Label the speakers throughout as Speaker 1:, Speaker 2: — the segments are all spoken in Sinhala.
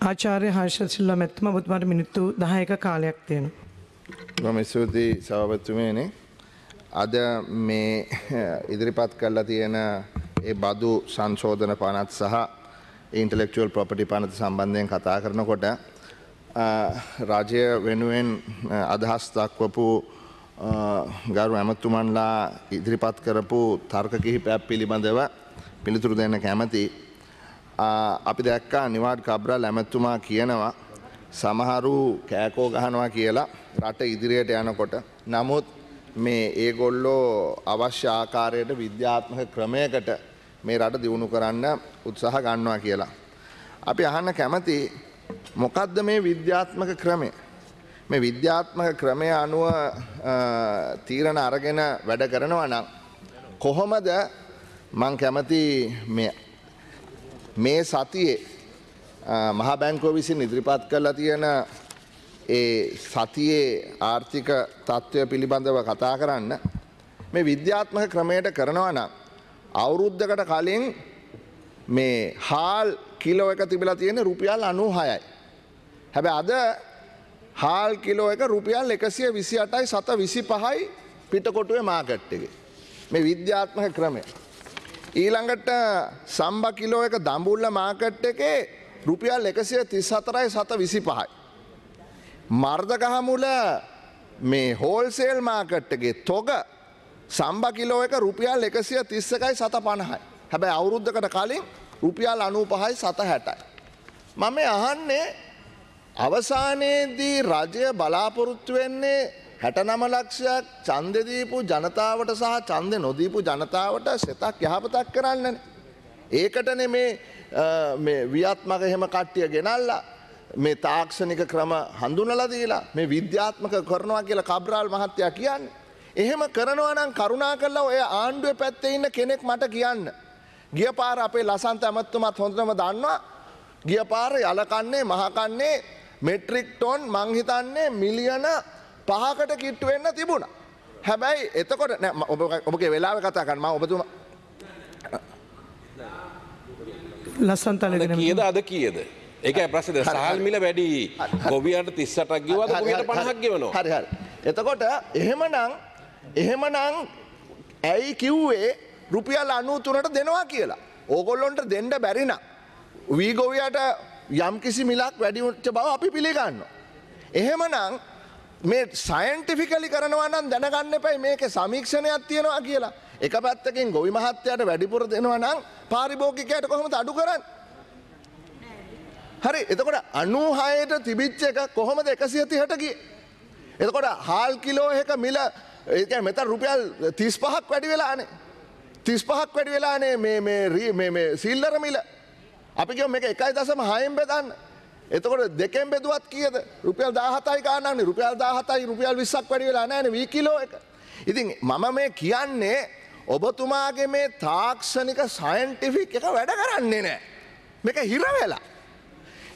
Speaker 1: ආචාර්ය හර්ෂ සිල්වා මැතිතුමා ඔබතුමාට මිනිත්තු 10ක කාලයක් තියෙනවා.
Speaker 2: මම ස්තුතියි සභාපතිතුමනි. අද මේ ඉදිරිපත් කරලා තියෙන ඒ බදු සංශෝධන පනත් සහ ඉන්ටෙලෙක්චුවල් ප්‍රොපර්ටි පනත සම්බන්ධයෙන් කතා කරනකොට රජය වෙනුවෙන් අදහස් දක්වපු ගරු ඇමතුමන්ලා ඉදිරිපත් කරපු තර්ක කිහිපයක් පිළිබඳව පිළිතුරු දෙන්න කැමති. අපි දැක්කා නිවාඩ් කබ්‍රල් ඇමතුමා කියනවා සමහරු කෑකෝ ගහනවා කියලා රට ඉදිරියට යනකොට. නමුත් මේ ඒගොල්ලෝ අවශ්‍ය ආකාරයට විද්‍යාත්මක ක්‍රමයකට මේ රට දියුණු කරන්න උත්සාහ ගන්නවා කියලා. අපි අහන්න කැමති මොකක්ද මේ විද්‍යාත්මක ක්‍රමය? මේ විද්‍යාත්මක ක්‍රමය අනුව තීරණ අරගෙන වැඩ කරනවා නම් කොහොමද මං කැමති මේ සතියේ මහා බැංකුව විසින් ඉදිරිපත් කරලා තියෙන ඒ සතියේ ආර්ථික තත්ත්වය පිළිබඳව කතා කරන්න. මේ විද්‍යාත්මක ක්‍රමයට කරනවා නම් අවුරුද්දකට කලින් මේ හාල් කිලෝ එක තිබිලා තියෙන රුපියල් 96යි. හැබැයි අද හාල් කිලෝ එක රුපියල් 128යි 725යි පිටකොටුවේ මාකට් එකේ. මේ විද්‍යාත්මක ක්‍රමය. ඊළඟට සම්බා කිලෝ එක දඹුල්ල මාකට් එකේ රුපියල් 134යි 725යි. මර්ධකහමුල මේ හෝල්සේල් මාකට් එකේ තොග සම්බා කිලෝ එක රුපියල් 131යි 750යි. හැබැයි අවුරුද්දකට කලින් රුපියල් 95යි 760යි. මම අහන්නේ අවසානයේදී රජය බලාපොරොත්තු වෙන්නේ 69 ලක්ෂයක් ඡන්දෙ දීපු ජනතාවට සහ ඡන්දෙ නොදීපු ජනතාවට සෙතක් යහපතක් කරන්නනේ. ඒකටනේ මේ විද්‍යාත්මක එහෙම කට්ටිය ගෙනල්ලා මේ තාක්ෂණික ක්‍රම හඳුනලා දීලා මේ විද්‍යාත්මක කරනවා කියලා කබ්‍රාල් මහත්තයා කියන්නේ. එහෙම කරනවා නම් කරුණා කරලා ඔය ආණ්ඩුවේ පැත්තේ ඉන්න කෙනෙක් මට කියන්න. ගිය පාර අපේ ලසන්ත ඇමතුමාත් හොඳටම දන්නවා. ගිය පාර යලකන්නේ මහකන්නේ මෙට්‍රික් ටොන් මං හිතන්නේ මිලියන 5කට කිට්ටු වෙන්න තිබුණා. හැබැයි එතකොට නෑ ඔබගේ වෙලාවේ කතා කරන්න මම ඔබතුමා
Speaker 1: ලස්සන්ත අලගෙන
Speaker 3: කීයද අද කීයද? ඒකයි ප්‍රශ්නේ. සහල් මිල වැඩි. ගොවියන්ට 38ක් ගෙවුවාද කොහෙට 50ක් ගෙවනවා.
Speaker 2: හරි හරි. එතකොට එහෙමනම් ඇයි කිව්වේ රුපියල් 93ට දෙනවා කියලා? ඕගොල්ලොන්ට දෙන්න බැරි නම් වී ගොවියට යම්කිසි මිලක් වැඩි වෙච්ච බව අපි පිළිගන්නවා. එහෙමනම් මේ සයන්ටිෆිකලි කරනවා නම් දැනගන්න එපයි මේකේ සමීක්ෂණයක් තියෙනවා කියලා. එක පැත්තකින් ගොවි මහත්තයාට වැඩිපුර දෙනවා නම් පාරිභෝගිකයට කොහොමද අඩු කරන්නේ? හරි. එතකොට 96ට තිබිච්ච එක කොහොමද 130ට ගියේ? එතකොට හාල් කිලෝ එක මිල ඒ කියන්නේ මෙතන රුපියල් 35ක් වැඩි වෙලානේ. 35ක් වැඩි වෙලානේ මේ සිල්ලර මිල. අපි කියමු මේක 1.6න් බෙදන්න. එතකොට දෙකෙන් බෙදුවත් කීයද? රුපියල් 17යි ගන්නන්නේ. රුපියල් 17යි රුපියල් 20ක් වැඩි වෙලා නැහැනේ වී කිලෝ එක. ඉතින් මම මේ කියන්නේ ඔබතුමාගේ මේ තාක්ෂණික සයන්ටිෆික් එක වැඩ කරන්නේ නැහැ. මේක හිර වෙලා.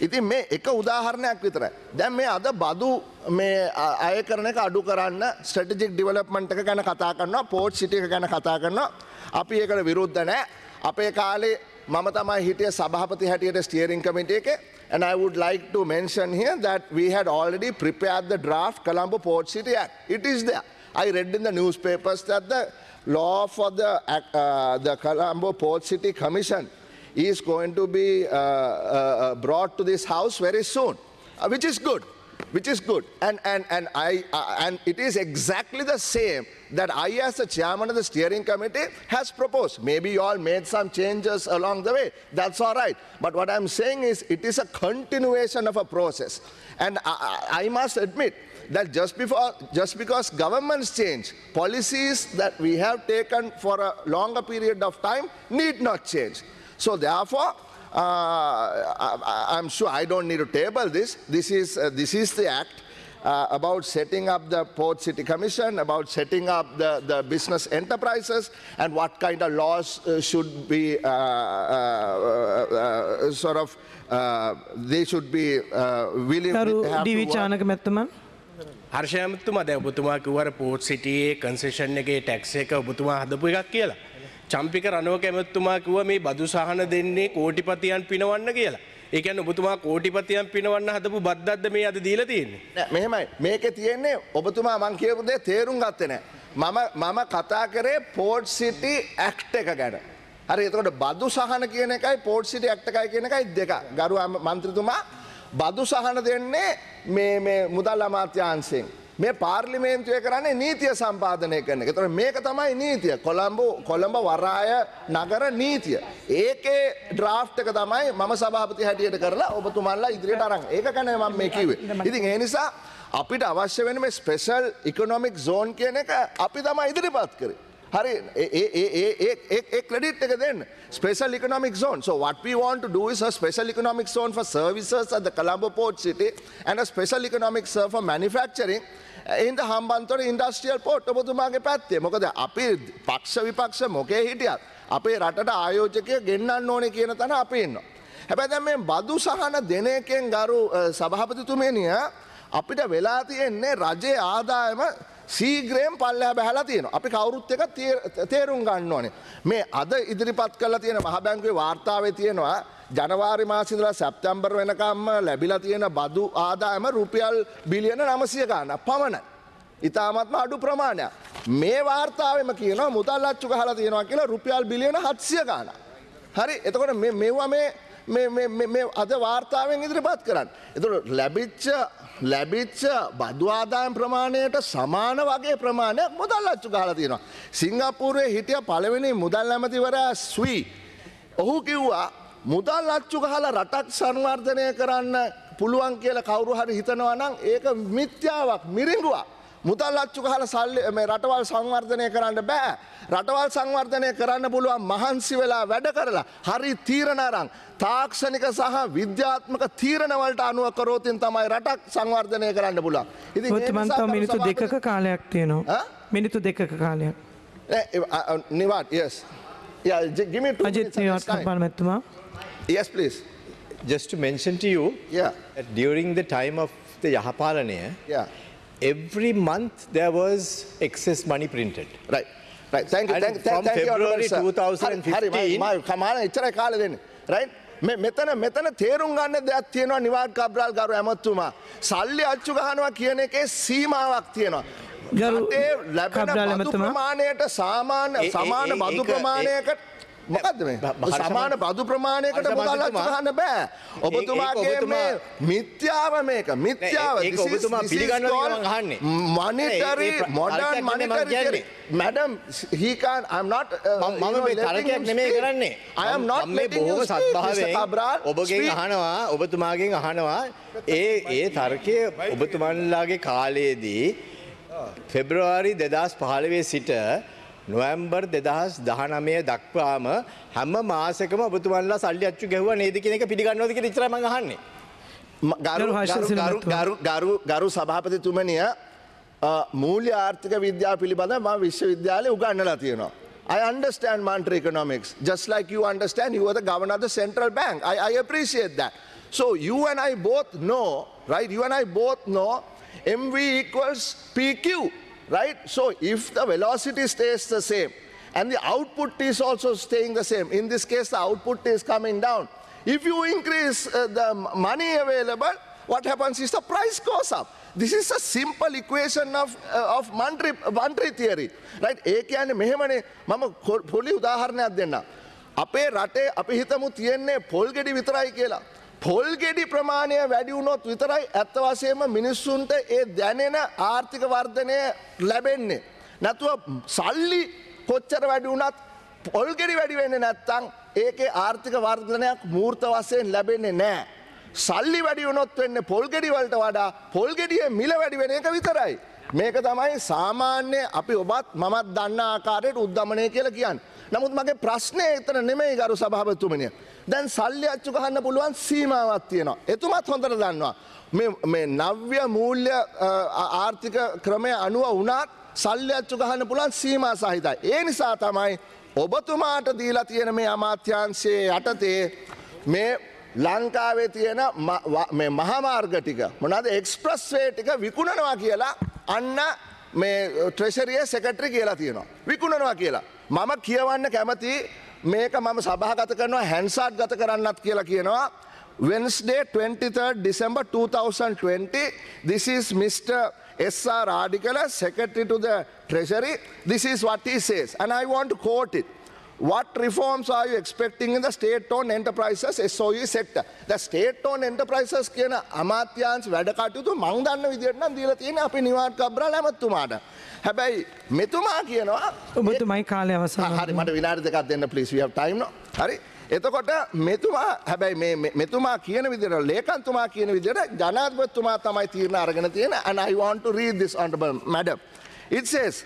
Speaker 2: ඉතින් මේ එක උදාහරණයක් විතරයි. දැන් මේ අද බදු මේ අය කරන එක අඩු කරන්න ස්ට්‍රැටජික් ඩෙවලොප්මන්ට් එක ගැන කතා කරනවා, පෝර්ට් සිටි එක ගැන කතා කරනවා. අපි ඒකට විරුද්ධ නැහැ. අපේ කාලේ මම තමයි හිටියේ සභාපති හැටියට ස්ටියරින් කමිටි එකේ. And I would like to mention here that we had already prepared the draft Colombo Port City Act. It is there. I read in the newspapers that the law for the Colombo Port City Commission is going to be brought to this house very soon, which is good. And it is exactly the same that I, as the chairman of the steering committee, has proposed. Maybe you all made some changes along the way. That's all right. But what I'm saying is it is a continuation of a process. And I must admit that just because governments change, policies that we have taken for a longer period of time need not change. So therefore, I'm sure I don't need to table this. This is the act about setting up the Port City Commission, about setting up the business enterprises, and what kind of laws should be they should be willing to have to work.
Speaker 4: හර්ෂයමතුමා දැන් ඔබතුමා කිව්වර පෝර්ට් සිටියේ කන්සෙෂන් එකේ ටැක්ස් එක ඔබතුමා හදපු එකක් කියලා. චම්පික රණවක ඇමතුමා කිව්වා මේ බදු සහන දෙන්නේ කෝටිපතියන් පිනවන්න කියලා. ඒ කියන්නේ ඔබතුමා කෝටිපතියන් පිනවන්න හදපු බද්දක්ද මේ අද දීලා තියෙන්නේ?
Speaker 2: නෑ මෙහෙමයි. මේකේ තියෙන්නේ ඔබතුමා මං කියපු දේ තේරුම් ගත්තේ නෑ. මම කතා කරේ පෝර්ට් සිටි ඇක්ට් එක ගැන. හරි එතකොට බදු සහන කියන එකයි පෝර්ට් සිටි ඇක්ට් එකයි කියන එකයි දෙක. ගරු මන්ත්‍රීතුමා බදු සහන දෙන්නේ මේ මුදල් අමාත්‍යාංශයෙන්. මේ පාර්ලිමේන්තුවේ කරන්නේ නීතිය සම්පාදනය කරන එක. ඒතකොට මේක තමයි නීතිය. කොළඹ වරාය නගර නීතිය. ඒකේ ඩ්‍රාෆ්ට් එක තමයි මම සභාපති හැටියට කරලා ඔබතුමාලා ඉදිරියට අරන්. ඒක ගැන මම මේ කිව්වේ. ඉතින් ඒ නිසා අපිට අවශ්‍ය වෙන මේ ස්පෙෂල් ඉකොනොමික් සෝන් කියන එක අපි තමයි ඉදිරිපත් කරේ. Hari, credit again. Special economic zone. So what we want to do is a special economic zone for services at the Colombo Port City and a special economic zone for manufacturing in the Hambantota Industrial Port. ඔබතුමාගේ පැත්තේ. මොකද අපි පක්ෂ විපක්ෂ මොකේ හිටියත් අපේ රටට ආයෝජකය ගෙන්නන්න ඕනේ කියන තැන අපි ඉන්නවා. හැබැයි දැන් මේ බදු සහන දෙන එකෙන් ගරු සභාපතිතුමනි අපිට වෙලා තියෙන්නේ රජයේ ආදායම සීග්‍රයෙන් පල්ලෙහා බහලා තියෙනවා. අපි කවුරුත් එක තේරුම් ගන්න ඕනේ. මේ අද ඉදිරිපත් කරලා තියෙන මහ බැංකුවේ වාර්තාවේ තියෙනවා ජනවාරි මාසේ ඉඳලා සැප්තැම්බර් වෙනකම්ම ලැබිලා තියෙන බදු ආදායම රුපියල් බිලියන 900 ගණන් පමණයි. ඉතාමත්ම අඩු ප්‍රමාණයක්. මේ වාර්තාවෙම කියනවා මුදල් අච්චු ගහලා තියෙනවා කියලා රුපියල් බිලියන 700 ගණන්. හරි. එතකොට මේවා මේ අද වාර්තාවෙන් ඉදිරිපත් කරන්න. එතකොට ලැබිච්ච බදු ආදායම් ප්‍රමාණයට සමාන වගේ ප්‍රමාණයක් මුදල් අච්චු ගහලා තියෙනවා. සිංගප්පූරුවේ හිටිය පළවෙනි මුදල් ඇමතිවරයා ස්වී ඔහු කිව්වා මුදල් අච්චු ගහලා රටක් සංවර්ධනය කරන්න පුළුවන් කියලා කවුරු හරි හිතනවා නම් ඒක මිත්‍යාවක් මිරිඟුවක්. මුදල් අච්චු ගහලා සල්ලි මේ රටවල් සංවර්ධනය කරන්න බෑ. රටවල් සංවර්ධනය කරන්න පුළුවන් මහන්සි වෙලා වැඩ කරලා හරි තීරණ අරන් තාක්ෂණික සහ විද්‍යාත්මක තීරණ වලට අනුව කරොතින් තමයි රටක් සංවර්ධනය කරන්න පුළුවන්.
Speaker 1: ඉතින් ඒ මිනිත්තු දෙකක කාලයක් තියෙනවා. මිනිත්තු දෙකක කාලයක්.
Speaker 2: Nivard yes. Yeah, give me 2
Speaker 1: Ajith Nivard කම්පාලමැතිතුමා.
Speaker 2: Yes please.
Speaker 5: Just to mention to you that during the time of the Yahapalanaya, every month there was excess money printed.
Speaker 2: Right. Thank you.
Speaker 5: From February 2015.
Speaker 2: Right. මෙතන තේරුම් ගන්න දෙයක් තියෙනවා නිවාඩ් කබ්‍රාල් ගරු ඇමතුමා. සල්ලි අච්චු ගහනවා කියන එකේ සීමාවක් තියෙනවා. රටේ ලැබෙන බදු ප්‍රමාණයට සමාන බදු ප්‍රමාණයකට මොකද්ද මේ? සමාන බදු ප්‍රමාණයකට මුදල් අච්චු ගහන්න බෑ. ඔබතුමාගේ මේ මිත්‍යාව මේක. මිත්‍යාව.
Speaker 5: ඒක ඔබතුමා පිළිගන්නවද කියලා මම අහන්නේ.
Speaker 2: Monetary modern monetary theory. Madam, he can I'm not
Speaker 5: මම මේ තරකයක් නෙමෙයි කරන්නේ.
Speaker 2: I am not
Speaker 5: මේ
Speaker 2: letting you
Speaker 5: බොහොම සත්භාවයෙන් ඔබගෙන් අහනවා ඔබතුමාගෙන් අහනවා ඒ තර්කය ඔබතුමන්ලාගේ කාලයේදී පෙබ්‍රවාරි 2015 සිට නොවැම්බර් 2019 දක්වාම හැම මාසෙකම ඔබතුමන්ලා සල්ලි අච්චු ගැහුවා නේද කියන එක පිළිගන්නවද කියලා ඉතරයි මම අහන්නේ.
Speaker 2: ගරු සභාපතිතුමනිය මූල්‍ය ආර්ථික විද්‍යාව පිළිබඳව මම විශ්වවිද්‍යාලයේ උගන්වලා තියෙනවා. I understand monetary economics just like you understand. You are the governor of the central bank. I appreciate that. So you and I both know, right? You and I both know MV equals PQ. Right? So if the velocity stays the same and the output is also staying the same, in this case the output is coming down. If you increase the money available, what happens is the price goes up. This is a simple equation of monetary theory. Right? ඒ කියන්නේ මෙහෙමනේ මම පොඩි උදාහරණයක් දෙන්නම්. අපේ රටේ අපි හිතමු තියෙන්නේ පොල් ගෙඩි විතරයි කියලා. පොල් ගෙඩි ප්‍රමාණය වැඩි වුණොත් විතරයි ඇත්ත වශයෙන්ම මිනිස්සුන්ට ඒ දැනෙන ආර්ථික වර්ධනය ලැබෙන්නේ. නැතුව සල්ලි කොච්චර වැඩි වුණත් පොල් ගෙඩි වැඩි වෙන්නේ නැත්නම් ඒකේ ආර්ථික වර්ධනයක් මූර්ත වශයෙන් ලැබෙන්නේ නැහැ. සල්ලි වැඩි වුණොත් වෙන්නේ පොල් ගෙඩි වලට වඩා පොල් ගෙඩියේ මිල වැඩි වෙන එක විතරයි. මේක තමයි සාමාන්‍ය අපි ඔබත් මමත් දන්න ආකාරයට උද්දමනය කියලා කියන්නේ. නමුත් මගේ ප්‍රශ්නේ එතන නෙමෙයි ගරු සභාපතිතුමනි. දැන් සල්ලි අච්චු ගහන්න පුළුවන් සීමාවක් තියෙනවා. එතුමත් හොඳට දන්නවා. මේ නව්‍ය මූල්‍ය ආර්ථික ක්‍රමය අනුව වුණත් සල්ලි අච්චු ගහන්න පුළුවන් සීමා සහිතයි. ඒ නිසා තමයි ඔබතුමාට දීලා තියෙන මේ අමාත්‍යාංශයේ යටතේ මේ ලංකාවේ තියෙන මේ මහාමාර්ග ටික මොනවාද එක්ස්ප්‍රස් වේ ටික විකුණනවා කියලා අන්න මේ ට්‍රෙෂරියේ සෙක්‍රටරි කියලා තියෙනවා. විකුණනවා කියලා. මම කියවන්න කැමති මේක මම සභාගත කරනවා හැන්සාට් ගත කරන්නත් කියලා කියනවා. Wednesday 23rd December 2020. This is Mr. S.R. Radikala, Secretary to the Treasury. This is what he says, and I want to quote it. What reforms are you expecting in the state-owned enterprises SOE sector? The state-owned enterprises කියන අමාත්‍යාංශ වැඩ කටයුතු මං දන්න විදිහට නම් දීලා තියෙන්නේ අපි නිවාඩ් කබ්‍රාල් ඇමතුමාට. හැබැයි මෙතුමා කියනවා
Speaker 1: ඔබතුමයි කාලය අවසන්.
Speaker 2: හරි මට විනාඩි දෙකක් දෙන්න please, we have time no. හරි. එතකොට මෙතුමා හැබැයි මෙතුමා කියන විදිහට ලේකම්තුමා කියන විදිහට ජනාධිපතිතුමා තමයි තීරණ අරගෙන තියෙන්නේ, and I want to read this honorable madam. It says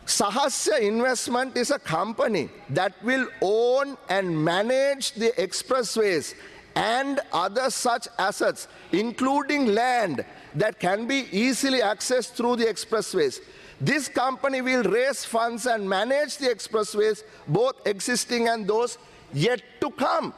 Speaker 2: Sahasya Investment is a company that will own and manage the expressways and other such assets, including land that can be easily accessed through the expressways. This company will raise funds and manage the expressways, both existing and those yet to come.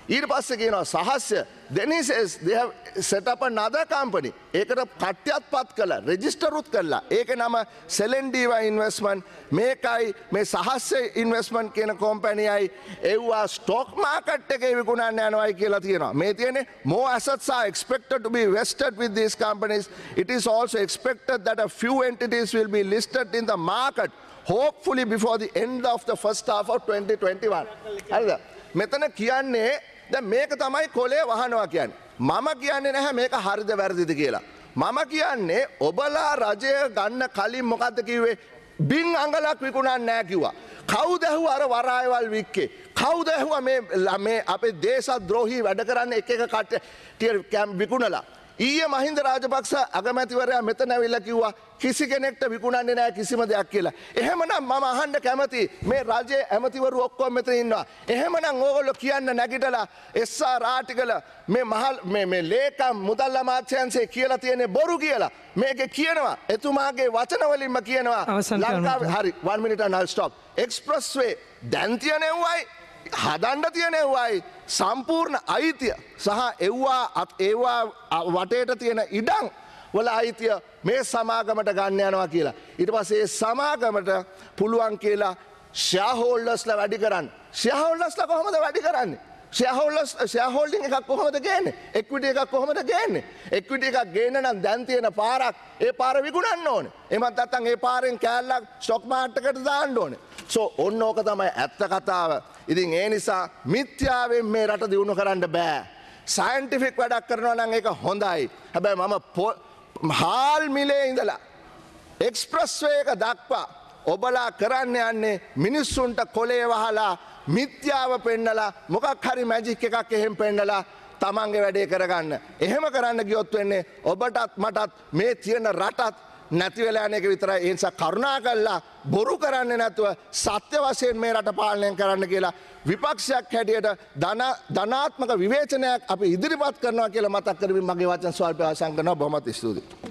Speaker 2: ඊට පස්සේ කියනවා සහස්‍ය. Then he says they have set up another company. ඒකට කට්ටියත් පත් කළා, රෙජිස්ටරුත් කළා. ඒකේ නම Selendiva Investment. මේකයි මේ සහස්‍ය ඉන්වෙස්ට්මන්ට් කියන කම්පැනියයි එව්වා ස්ටොක් මාකට් එකේ විකුණන්න යනවායි කියලා තියෙනවා. මේ තියෙන්නේ more assets are expected to be vested with these companies. It is also expected that a few entities will be listed in the market, hopefully before the end of the first half of 2021. හරිද? මෙතන කියන්නේ දැන් මේක තමයි කොලේ වහනවා කියන්නේ. මම කියන්නේ නැහැ මේක හරිද වැරදිද කියලා. මම කියන්නේ ඔබලා රජය ගන්න කලින් මොකද්ද කිව්වේ? බින් අඟලක් විකුණන්නේ නැහැ කිව්වා. කවුද ඇහුවා අර වරායවල් වික්කේ? කවුද ඇහුවා මේ අපේ දේශද්‍රෝහී වැඩ කරන්න එක කට්ටිය විකුණලා? ඊයේ මහින්ද රාජපක්ෂ අගමැතිවරයා මෙතන ඇවිල්ලා කිව්වා කිසි කෙනෙක්ට විකුණන්නේ නැහැ කිසිම දෙයක් කියලා. එහෙමනම් මම අහන්න කැමතියි මේ රජයේ ඇමතිවරු ඔක්කොම මෙතන ඉන්නවා. එහෙමනම් ඕගොල්ලෝ කියන්න නැගිටලා එස්.ආර්. රාටිගල මේ ලේකම් මුදල් අමාත්‍යාංශයේ කියලා තියෙන්නේ බොරු කියලා. මේකේ කියනවා එතුමාගේ වචන වලින්ම කියනවා ලංකාවේ හරි 1 minute and I'll stop. Expressway දැන් තියෙනවයි හදන්න තියෙනවයි සම්පූර්ණ අයිතිය සහ ඒවා වටේට තියෙන ඉඩම් වල අයිතිය මේ සමාගමට ගන්න යනවා කියලා. ඊට පස්සේ ඒ සමාගමට පුළුවන් කියලා ෂෙයාර්හෝල්ඩර්ස්ලා වැඩි කරන්න. ෂෙයාර්හෝල්ඩර්ස්ලා කොහොමද වැඩි කරන්නේ? ෂෙයාර්හෝල්ඩින් එකක් කොහොමද ගේන්නේ? එක්විටි එකක් කොහොමද ගේන්නේ? එක්විටි එකක් ගේන්න නම් දැන් තියෙන පාරක් ඒ පාර විකුණන්න ඕනේ. එහෙමත් නැත්නම් ඒ පාරෙන් කෑල්ලක් ස්ටොක් මාකට් එකට දාන්න ඕනේ. සෝ ඔන්න ඕක තමයි ඇත්ත කතාව. ඉතින් ඒ නිසා මිත්‍යාවෙන් මේ රට දියුණු කරන්න බෑ. සයන්ටිෆික් වැඩක් කරනවා නම් ඒක හොඳයි. හැබැයි මම හාල් මිලේ ඉඳලා එක්ස්ප්‍රස්වේ එක දක්වා ඔබලා කරන්න යන්නේ මිනිස්සුන්ට කොලේ වහලා මිත්‍යාව පෙන්නලා මොකක් හරි මැජික් එකක් එහෙම පෙන්නලා තමන්ගේ වැඩේ කරගන්න. එහෙම කරන්න ගියොත් වෙන්නේ ඔබටත් මටත් මේ තියෙන රටත් නැති වෙලා යන එක විතරයි. ඒ නිසා කරුණා කළා බොරු කරන්නේ නැතුව සත්‍ය වශයෙන් මේ රට පාලනය කරන්න කියලා විපක්ෂයක් හැටියට ධනාත්මක විවේචනයක් අපි ඉදිරිපත් කරනවා කියලා මතක් කරමින් මගේ වචන ස්වල්ප අවසන් කරනවා. බොහොමත් ස්තුතියි.